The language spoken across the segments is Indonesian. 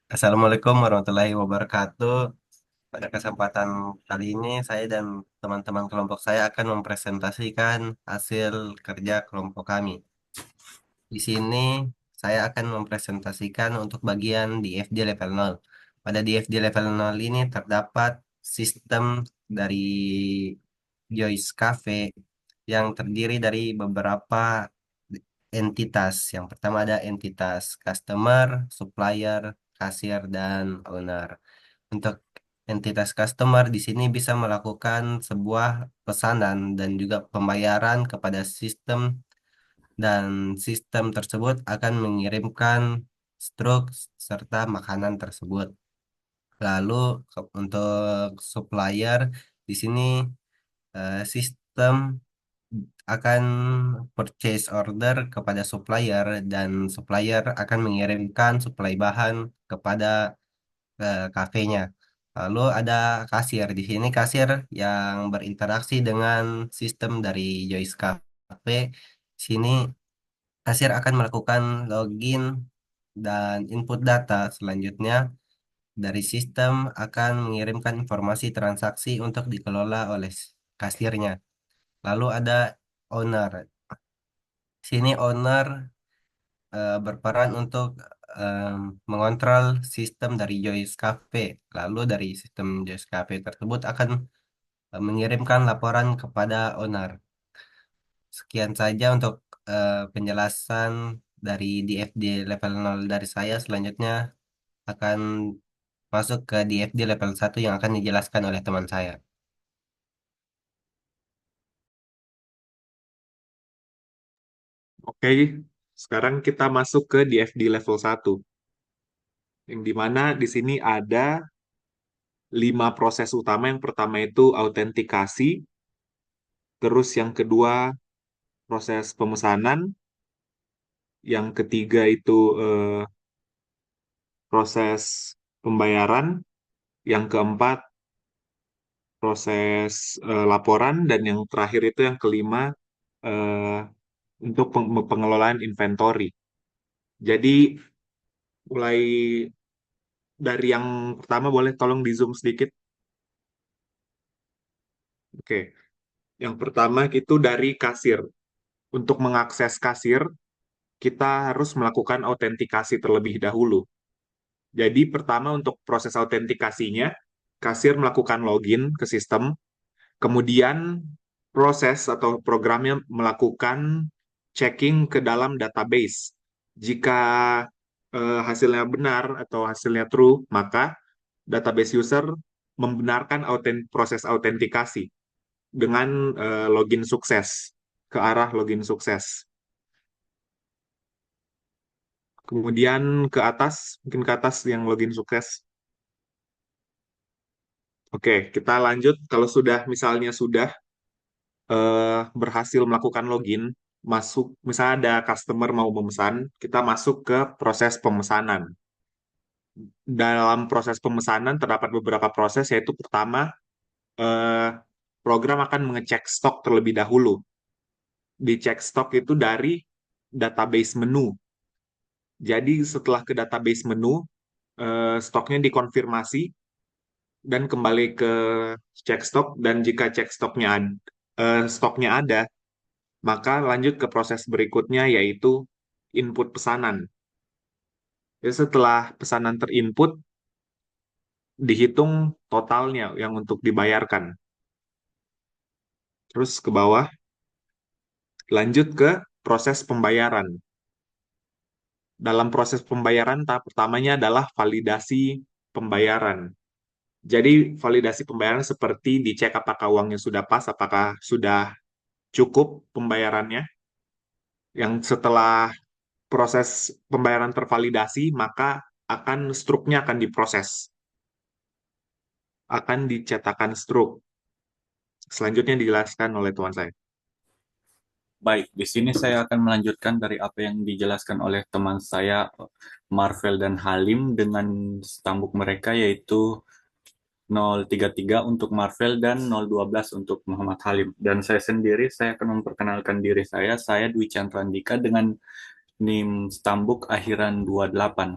Assalamualaikum warahmatullahi wabarakatuh. Pada kesempatan kali ini, saya dan teman-teman kelompok saya akan mempresentasikan hasil kerja kelompok kami. Di sini, saya akan mempresentasikan untuk bagian DFD level 0. Pada DFD level 0 ini terdapat sistem dari Joyce Cafe yang terdiri dari beberapa entitas. Yang pertama ada entitas customer, supplier, kasir, dan owner. Untuk entitas customer di sini bisa melakukan sebuah pesanan dan juga pembayaran kepada sistem, dan sistem tersebut akan mengirimkan struk serta makanan tersebut. Lalu untuk supplier di sini sistem akan purchase order kepada supplier, dan supplier akan mengirimkan suplai bahan kepada kafenya. Lalu ada kasir. Di sini kasir yang berinteraksi dengan sistem dari Joyce Cafe. Di sini kasir akan melakukan login dan input data. Selanjutnya dari sistem akan mengirimkan informasi transaksi untuk dikelola oleh kasirnya. Lalu ada owner. Di sini owner berperan untuk mengontrol sistem dari Joyce Cafe. Lalu dari sistem Joyce Cafe tersebut akan mengirimkan laporan kepada owner. Sekian saja untuk penjelasan dari DFD level 0 dari saya. Selanjutnya akan masuk ke DFD level 1 yang akan dijelaskan oleh teman saya. Oke, sekarang kita masuk ke DFD level 1, yang dimana di sini ada 5 proses utama. Yang pertama itu autentikasi, terus yang kedua proses pemesanan, yang ketiga itu proses pembayaran, yang keempat proses laporan, dan yang terakhir itu yang kelima eh, untuk pengelolaan inventory. Jadi mulai dari yang pertama, boleh tolong di zoom sedikit. Oke. Yang pertama itu dari kasir. Untuk mengakses kasir, kita harus melakukan autentikasi terlebih dahulu. Jadi pertama untuk proses autentikasinya, kasir melakukan login ke sistem, kemudian proses atau programnya melakukan checking ke dalam database. Jika hasilnya benar atau hasilnya true, maka database user membenarkan proses autentikasi dengan login sukses, ke arah login sukses. Kemudian ke atas, mungkin ke atas yang login sukses. Oke, kita lanjut. Kalau sudah, misalnya sudah berhasil melakukan login, masuk, misalnya ada customer mau memesan, kita masuk ke proses pemesanan. Dalam proses pemesanan terdapat beberapa proses, yaitu pertama, eh, program akan mengecek stok terlebih dahulu. Dicek stok itu dari database menu. Jadi setelah ke database menu, stoknya dikonfirmasi dan kembali ke cek stok, dan jika cek stoknya ada, maka lanjut ke proses berikutnya, yaitu input pesanan. Jadi setelah pesanan terinput, dihitung totalnya yang untuk dibayarkan. Terus ke bawah, lanjut ke proses pembayaran. Dalam proses pembayaran, tahap pertamanya adalah validasi pembayaran. Jadi validasi pembayaran seperti dicek apakah uangnya sudah pas, apakah sudah cukup pembayarannya. Yang setelah proses pembayaran tervalidasi, maka struknya akan diproses, akan dicetakkan struk. Selanjutnya dijelaskan oleh tuan saya. Baik, di sini saya akan melanjutkan dari apa yang dijelaskan oleh teman saya Marvel dan Halim dengan stambuk mereka, yaitu 033 untuk Marvel dan 012 untuk Muhammad Halim. Dan saya sendiri, saya akan memperkenalkan diri saya Dwi Chandra Andika dengan NIM stambuk akhiran 28.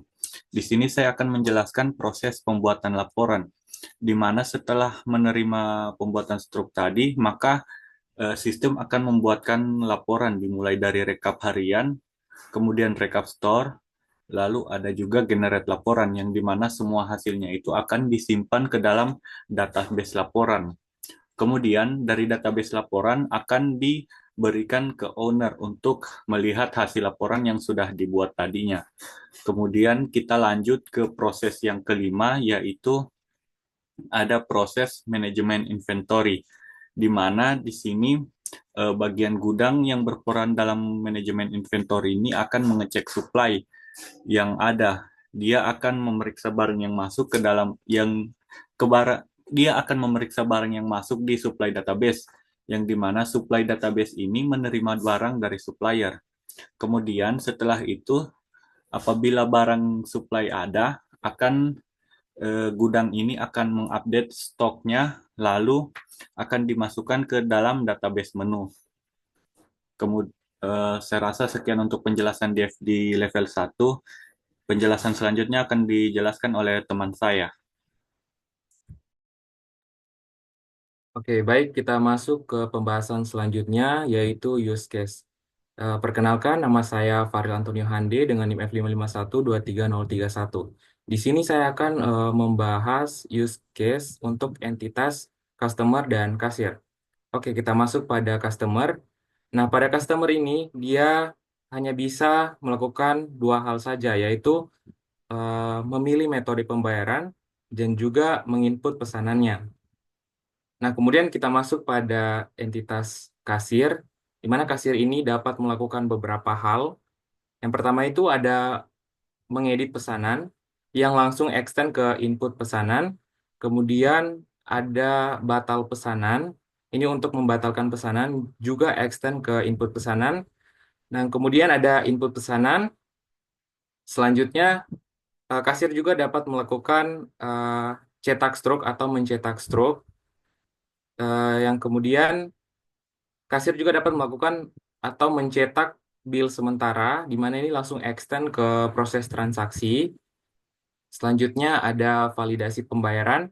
Di sini saya akan menjelaskan proses pembuatan laporan, di mana setelah menerima pembuatan struk tadi, maka sistem akan membuatkan laporan dimulai dari rekap harian, kemudian rekap store, lalu ada juga generate laporan yang dimana semua hasilnya itu akan disimpan ke dalam database laporan. Kemudian dari database laporan akan diberikan ke owner untuk melihat hasil laporan yang sudah dibuat tadinya. Kemudian kita lanjut ke proses yang kelima, yaitu ada proses manajemen inventory, di mana di sini bagian gudang yang berperan dalam manajemen inventory ini akan mengecek supply yang ada. Dia akan memeriksa barang yang masuk ke dalam dia akan memeriksa barang yang masuk di supply database, yang dimana supply database ini menerima barang dari supplier. Kemudian setelah itu, apabila barang supply ada, gudang ini akan mengupdate stoknya, lalu akan dimasukkan ke dalam database menu. Kemudian saya rasa sekian untuk penjelasan di level 1. Penjelasan selanjutnya akan dijelaskan oleh teman saya. Oke, baik, kita masuk ke pembahasan selanjutnya, yaitu use case. Perkenalkan, nama saya Faril Antonio Hande dengan NIM F551233031. Di sini saya akan membahas use case untuk entitas customer dan kasir. Oke, kita masuk pada customer. Nah, pada customer ini, dia hanya bisa melakukan dua hal saja, yaitu memilih metode pembayaran dan juga menginput pesanannya. Nah, kemudian kita masuk pada entitas kasir, di mana kasir ini dapat melakukan beberapa hal. Yang pertama itu ada mengedit pesanan, yang langsung extend ke input pesanan. Kemudian ada batal pesanan, ini untuk membatalkan pesanan, juga extend ke input pesanan. Nah, kemudian ada input pesanan. Selanjutnya, kasir juga dapat melakukan cetak stroke atau mencetak stroke. Yang kemudian kasir juga dapat melakukan atau mencetak bill sementara, di mana ini langsung extend ke proses transaksi. Selanjutnya ada validasi pembayaran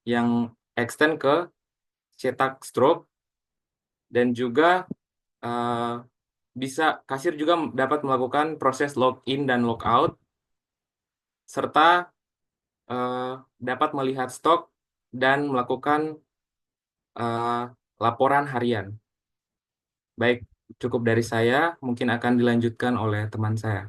yang extend ke cetak stroke, dan juga kasir juga dapat melakukan proses login dan logout, serta dapat melihat stok dan melakukan laporan harian. Baik, cukup dari saya, mungkin akan dilanjutkan oleh teman saya.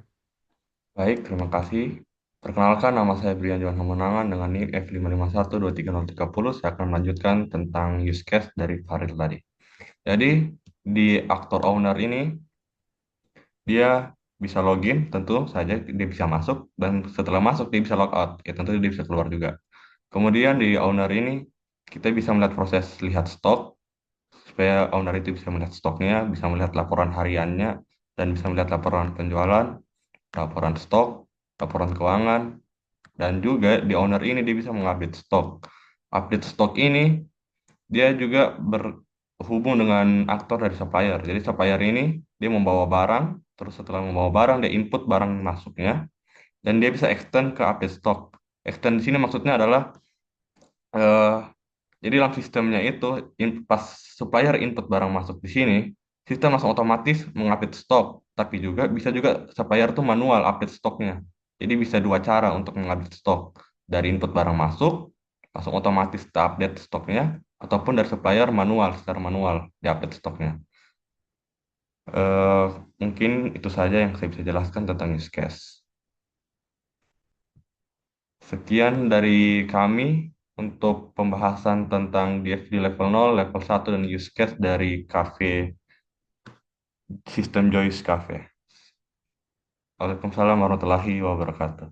Baik, terima kasih. Perkenalkan, nama saya Brian Johan Hamonangan dengan NIM F551233030. Saya akan melanjutkan tentang use case dari Faril tadi. Jadi, di aktor owner ini, dia bisa login, tentu saja dia bisa masuk, dan setelah masuk dia bisa logout. Ya, tentu dia bisa keluar juga. Kemudian di owner ini, kita bisa melihat proses lihat stok, supaya owner itu bisa melihat stoknya, bisa melihat laporan hariannya, dan bisa melihat laporan penjualan, laporan stok, laporan keuangan, dan juga di owner ini dia bisa mengupdate stok. Update stok ini dia juga berhubung dengan aktor dari supplier. Jadi supplier ini dia membawa barang, terus setelah membawa barang dia input barang masuknya, dan dia bisa extend ke update stok. Extend di sini maksudnya adalah jadi dalam sistemnya itu pas supplier input barang masuk di sini, sistem langsung otomatis mengupdate stok. Tapi juga bisa juga supplier tuh manual update stoknya. Jadi bisa dua cara untuk mengupdate stok. Dari input barang masuk, langsung otomatis update stoknya, ataupun dari supplier manual, secara manual diupdate stoknya. Mungkin itu saja yang saya bisa jelaskan tentang use case. Sekian dari kami untuk pembahasan tentang DFD level 0, level 1, dan use case dari cafe sistem Joyce Cafe. Waalaikumsalam warahmatullahi wabarakatuh.